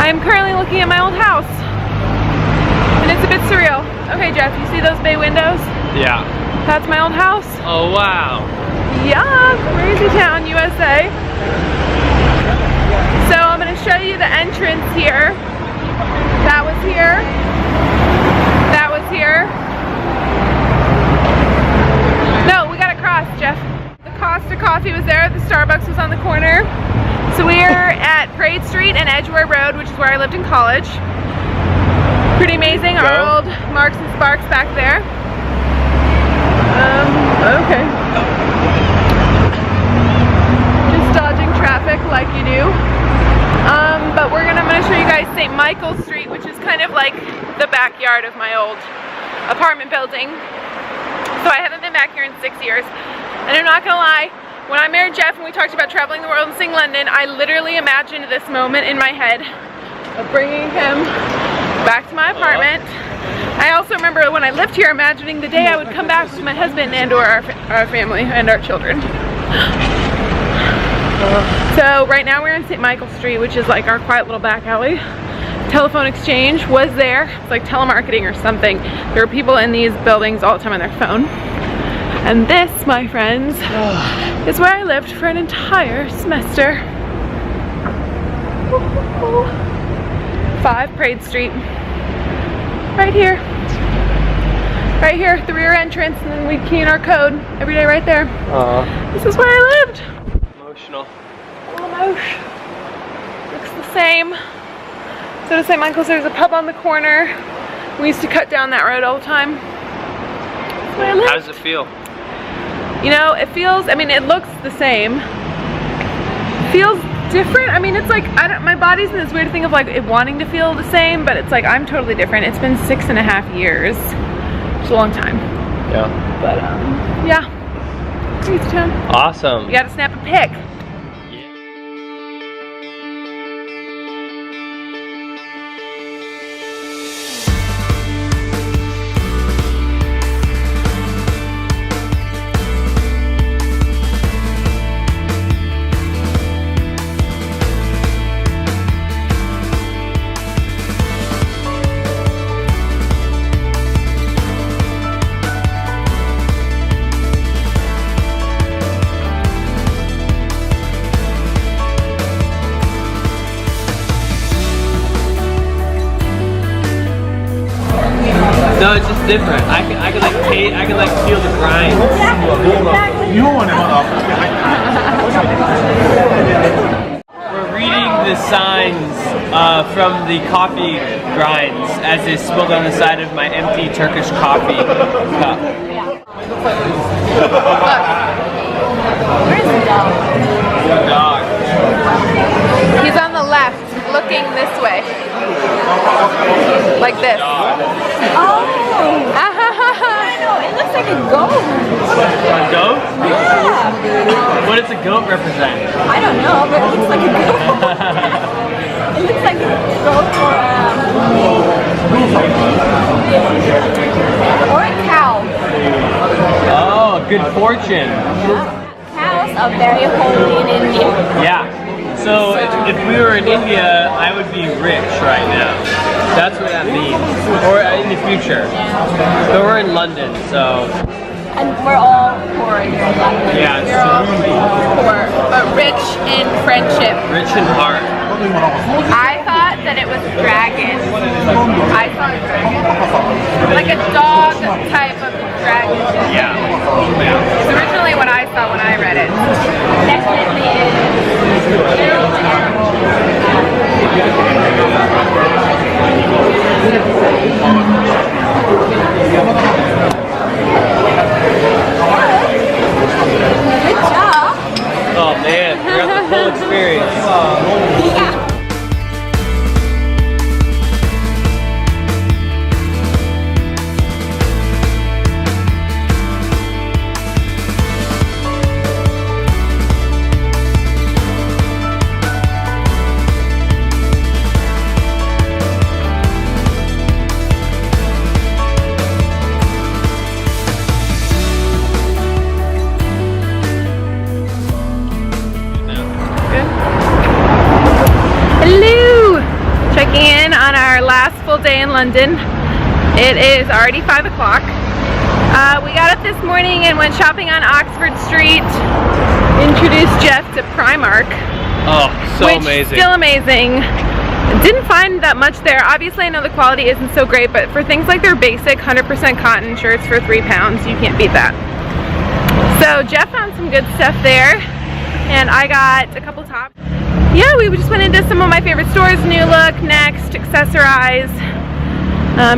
I'm currently looking at my old house, and it's a bit surreal. Okay, Jeff, you see those bay windows? Yeah. That's my old house. Oh, wow. Yeah, crazy town, USA. So I'm going to show you the entrance here. That was here. That was here. No, we got to cross, Jeff. The Costa Coffee was there. The Starbucks was on the corner. So we're at Parade Street and Edgware Road, which is where I lived in college. Pretty amazing. Our old Marks and Sparks back there. Okay. Just dodging traffic like you do. But I'm gonna show you guys St. Michael's Street, which is kind of like the backyard of my old apartment building. So I haven't been back here in 6 years. And I'm not gonna lie, when I married Jeff and we talked about traveling the world and seeing London, I literally imagined this moment in my head of bringing him back to my apartment. I also remember when I lived here imagining the day I would come back with my husband and or our family and our children. So right now we're in St. Michael's Street, which is like our quiet little back alley. Telephone exchange was there. It's like telemarketing or something. There were people in these buildings all the time on their phone. And this, my friends, is where I lived for an entire semester. 5 Parade Street. Right here. Right here, the rear entrance, and then we'd key in our code every day right there. This is where I lived. Emotional. Almost. Looks the same. So to St. Michael's, there's a pub on the corner. We used to cut down that road all the time. That's where I lived. How does it feel? You know, it feels, I mean, it looks the same. Feels different. I mean, it's like, my body's in this weird thing of like it wanting to feel the same, but it's like I'm totally different. It's been 6.5 years. It's a long time. Yeah. But yeah. Crazy town. Awesome. You gotta snap a pic. No, it's just different. I can like feel the grind. We're reading the signs from the coffee grinds as they spilled on the side of my empty Turkish coffee cup. Where's the dog? The dog. He's on the left, looking this way. Like this. Oh! I know, it looks like a goat. A goat? Yeah. What does a goat represent? I don't know, but it looks like a goat. It looks like a goat or a cow. Oh, good fortune. Yeah. Cows are very holy in India. Yeah. So if we were in India, I would be rich right now. That's what that means. Or in the future. But we're in London, so. And we're all poor here in London. Yeah, We're all poor, but rich in friendship. rich in heart. I thought that it was dragons. I thought it was dragon. Like a dog type of dragon. Yeah. It's originally what I saw when I read it. Definitely Good job. Oh man, we got the full experience. Yeah. beautiful day in London. It is already 5 o'clock. We got up this morning and went shopping on Oxford Street. Introduced Jeff to Primark. Oh, so amazing. Still amazing. Didn't find that much there. Obviously I know the quality isn't so great, but for things like their basic 100% cotton shirts for £3, you can't beat that. So Jeff found some good stuff there, and I got a couple tops. Yeah, we just went into some of my favorite stores, New Look, Next, Accessorize.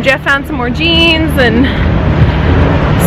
Jeff found some more jeans, and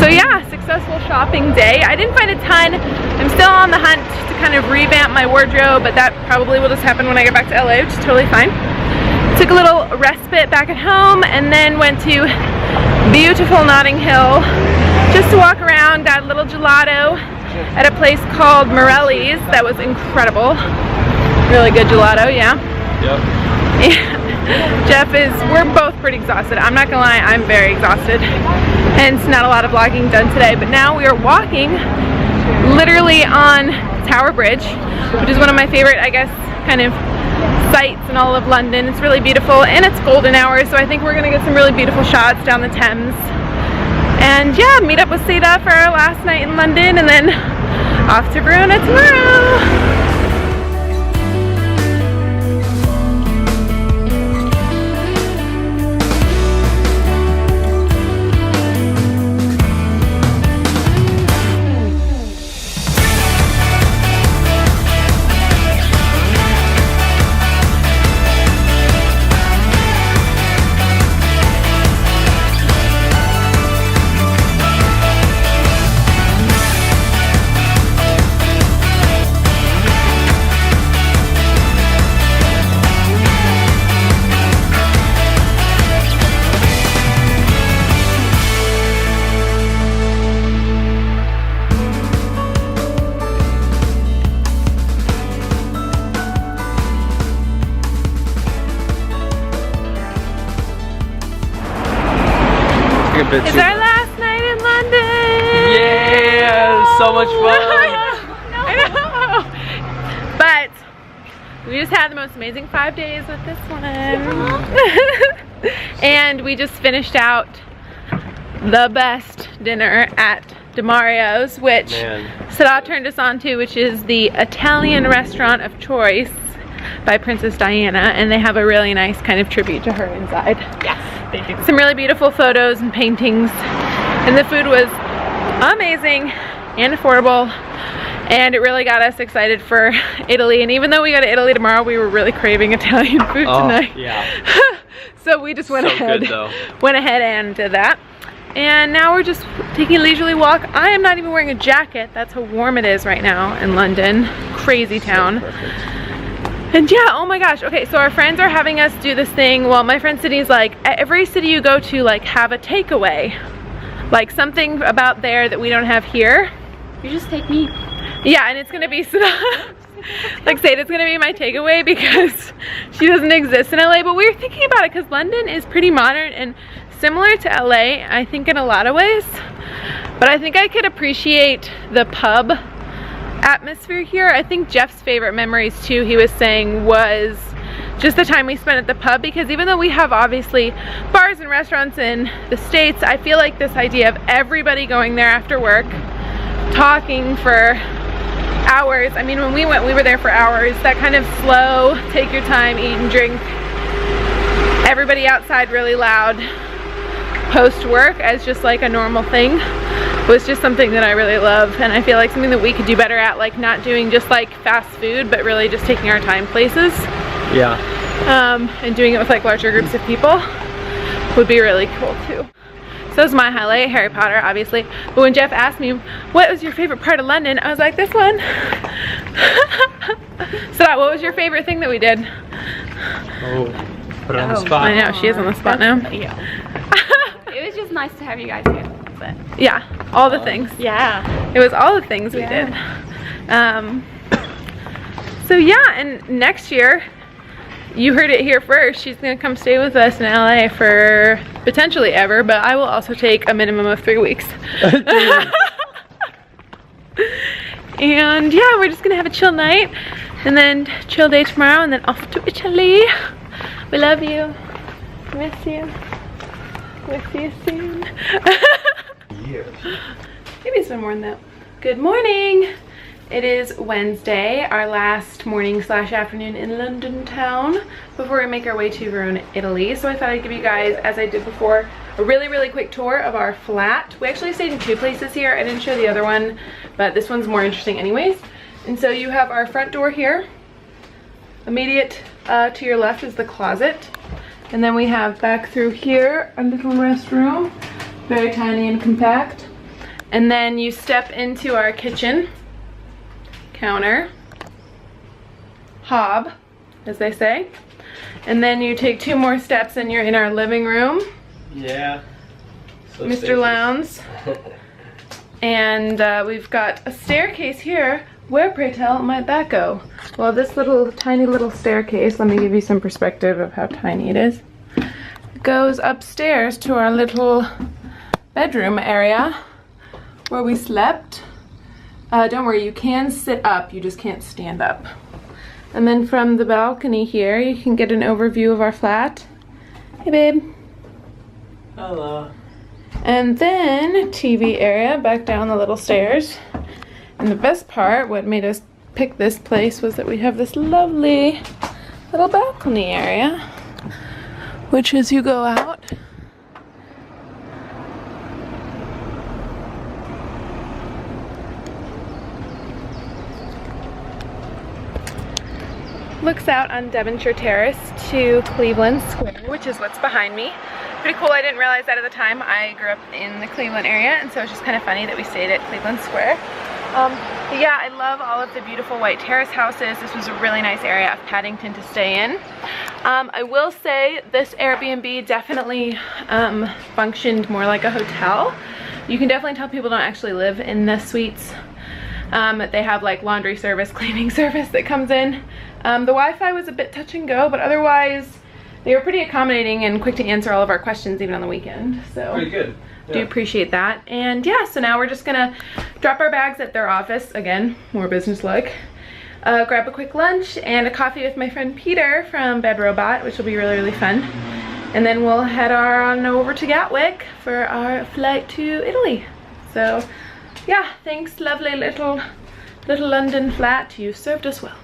so yeah, successful shopping day. I didn't find a ton. I'm still on the hunt to kind of revamp my wardrobe, but that probably will just happen when I get back to LA, which is totally fine. Took a little respite back at home, and then went to beautiful Notting Hill just to walk around. Got a little gelato at a place called Morelli's that was incredible. Really good gelato, yeah. Yep. Jeff we're both pretty exhausted. I'm not gonna lie, I'm very exhausted. Hence not a lot of vlogging done today, but now we are walking literally on Tower Bridge, which is one of my favorite, I guess, kind of sights in all of London. It's really beautiful, and it's golden hour, so I think we're gonna get some really beautiful shots down the Thames. And yeah, meet up with Seda for our last night in London, and then off to Verona tomorrow. It's our last night in London! Yeah! So much fun! I know! But we just had the most amazing 5 days with this one. And we just finished out the best dinner at DIARIES, which Seda turned us on to, which is the Italian restaurant of choice by Princess Diana, and they have a really nice kind of tribute to her inside. Yes, they do. Some really beautiful photos and paintings, and the food was amazing and affordable, and it really got us excited for Italy. And even though we go to Italy tomorrow, we were really craving Italian food tonight. Yeah. So we just went ahead and did that. And now we're just taking a leisurely walk. I am not even wearing a jacket. That's how warm it is right now in London. Crazy town. And yeah, oh my gosh. Okay, so our friends are having us do this thing. Well, my friend Sydney's like, every city you go to, like, have a takeaway. Like something about there that we don't have here. You just take me. Yeah, and it's gonna be like Seda's gonna be my takeaway because she doesn't exist in LA. But we were thinking about it because London is pretty modern and similar to LA, I think, in a lot of ways. But I think I could appreciate the pub atmosphere here. I think Jeff's favorite memories too, he was saying, was just the time we spent at the pub, because even though we have obviously bars and restaurants in the States, I feel like this idea of everybody going there after work, talking for hours. I mean, when we went, we were there for hours. That kind of slow, take your time, eat and drink, everybody outside really loud post work as just like a normal thing, was just something that I really love, and I feel like something that we could do better at, like not doing just like fast food, but really just taking our time places. Yeah. And doing it with like larger groups of people would be really cool too. So that was my highlight, Harry Potter, obviously. But when Jeff asked me, what was your favorite part of London? I was like, this one. So what was your favorite thing that we did? Oh, put her on the spot. I know, she is on the spot now. Yeah. It was just nice to have you guys here. But yeah, all the things. Yeah. It was all the things we did. So yeah, and next year, you heard it here first, she's gonna come stay with us in LA for potentially ever, but I will also take a minimum of 3 weeks. And yeah, we're just gonna have a chill night and then chill day tomorrow and then off to Italy. We love you. Miss you. We'll see you soon. Years. Maybe it's been more than that. Good morning. It is Wednesday, our last morning / afternoon in London town before we make our way to Verona, Italy. So I thought I'd give you guys, as I did before, a really quick tour of our flat. We actually stayed in 2 places here. I didn't show the other one, but this one's more interesting anyways. And so you have our front door here. Immediate to your left is the closet. And then we have back through here a little restroom, very tiny and compact. And then you step into our kitchen, counter, hob, as they say. And then you take 2 more steps and you're in our living room. Yeah. So Mr. Lowndes. And we've got a staircase here. Where, pray tell, might that go? Well, this little tiny little staircase, let me give you some perspective of how tiny it is, goes upstairs to our little bedroom area where we slept. Don't worry, you can sit up, you just can't stand up. And then from the balcony here, you can get an overview of our flat. Hey, babe. Hello. And then TV area back down the little stairs. And the best part, what made us pick this place, was that we have this lovely little balcony area, which as you go out, looks out on Devonshire Terrace to Cleveland Square, which is what's behind me. Pretty cool. I didn't realize that at the time. I grew up in the Cleveland area, and so it's just kind of funny that we stayed at Cleveland Square. But yeah, I love all of the beautiful white terrace houses. This was a really nice area of Paddington to stay in. I will say this Airbnb definitely functioned more like a hotel. You can definitely tell people don't actually live in the suites. They have like laundry service, cleaning service that comes in. The Wi-Fi was a bit touch and go, but otherwise they were pretty accommodating and quick to answer all of our questions even on the weekend. So pretty good. Yeah. Do appreciate that. And yeah, so now we're just gonna drop our bags at their office, again, more business-like, grab a quick lunch and a coffee with my friend Peter from Bed Robot, which will be really fun. And then we'll head on over to Gatwick for our flight to Italy. So yeah, thanks, lovely little London flat. You served us well.